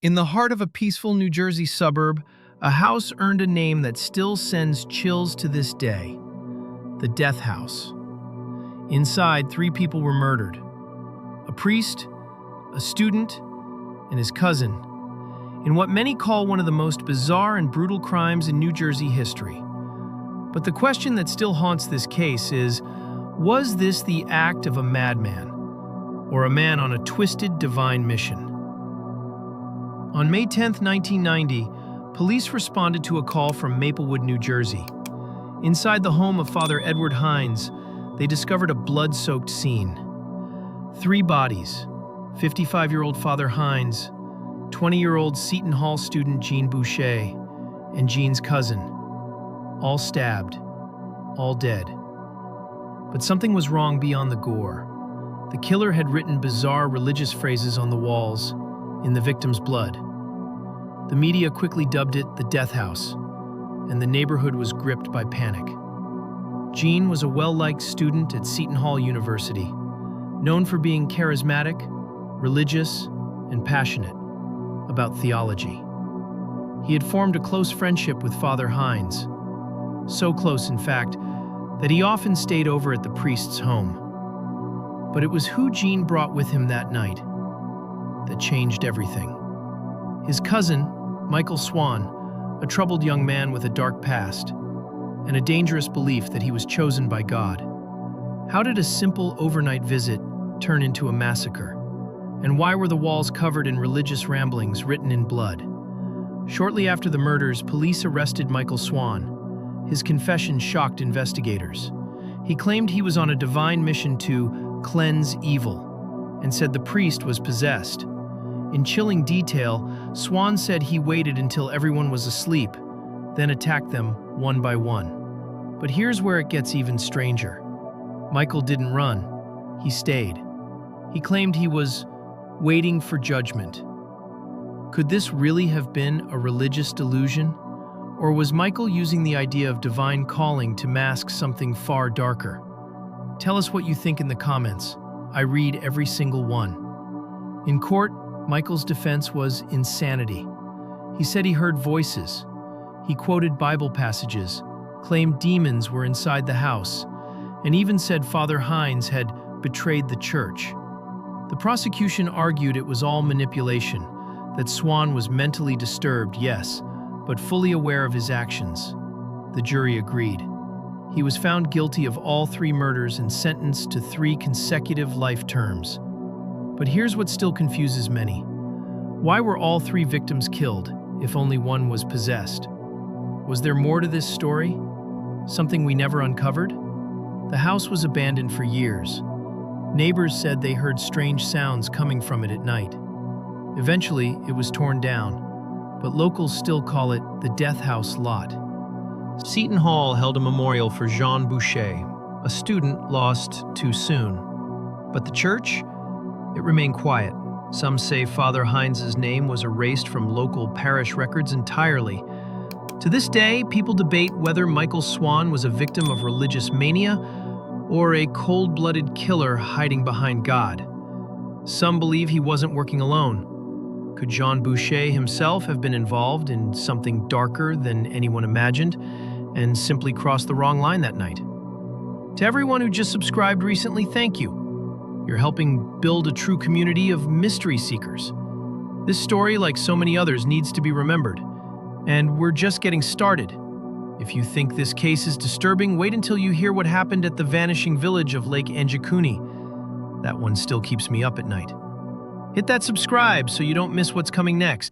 In the heart of a peaceful New Jersey suburb, a house earned a name that still sends chills to this day: the Death House. Inside, 3 people were murdered: a priest, a student, and his cousin, in what many call one of the most bizarre and brutal crimes in New Jersey history. But the question that still haunts this case is, was this the act of a madman, or a man on a twisted divine mission? On May 10, 1990, police responded to a call from Maplewood, New Jersey. Inside the home of Father Edward Hines, they discovered a blood-soaked scene. 3 bodies: 55-year-old Father Hines, 20-year-old Seton Hall student Jean Boucher, and Jean's cousin, all stabbed, all dead. But something was wrong beyond the gore. The killer had written bizarre religious phrases on the walls, in the victim's blood. The media quickly dubbed it the Death House, and the neighborhood was gripped by panic. Jean was a well-liked student at Seton Hall University, known for being charismatic, religious, and passionate about theology. He had formed a close friendship with Father Hines, so close, in fact, that he often stayed over at the priest's home. But it was who Jean brought with him that night that changed everything. His cousin, Michael Swan, a troubled young man with a dark past, and a dangerous belief that he was chosen by God. How did a simple overnight visit turn into a massacre? And why were the walls covered in religious ramblings written in blood? Shortly after the murders, police arrested Michael Swan. His confession shocked investigators. He claimed he was on a divine mission to cleanse evil, and said the priest was possessed. In chilling detail, Swan said he waited until everyone was asleep, then attacked them one by one. But here's where it gets even stranger. Michael didn't run. He stayed. He claimed he was waiting for judgment. Could this really have been a religious delusion? Or was Michael using the idea of divine calling to mask something far darker? Tell us what you think in the comments. I read every single one. In court, Michael's defense was insanity. He said he heard voices. He quoted Bible passages, claimed demons were inside the house, and even said Father Hines had betrayed the church. The prosecution argued it was all manipulation, that Swan was mentally disturbed, yes, but fully aware of his actions. The jury agreed. He was found guilty of all 3 murders and sentenced to 3 consecutive life terms. But here's what still confuses many. Why were all 3 victims killed if only one was possessed? Was there more to this story? Something we never uncovered? The house was abandoned for years. Neighbors said they heard strange sounds coming from it at night. Eventually, it was torn down, but locals still call it the Death House lot. Seton Hall held a memorial for Jean Boucher, a student lost too soon. But the church? It remained quiet. Some say Father Hines's name was erased from local parish records entirely. To this day, people debate whether Michael Swan was a victim of religious mania or a cold-blooded killer hiding behind God. Some believe he wasn't working alone. Could Jean Boucher himself have been involved in something darker than anyone imagined and simply crossed the wrong line that night? To everyone who just subscribed recently, thank you. You're helping build a true community of mystery seekers. This story, like so many others, needs to be remembered. And we're just getting started. If you think this case is disturbing, wait until you hear what happened at the vanishing village of Lake Enjikuni. That one still keeps me up at night. Hit that subscribe so you don't miss what's coming next.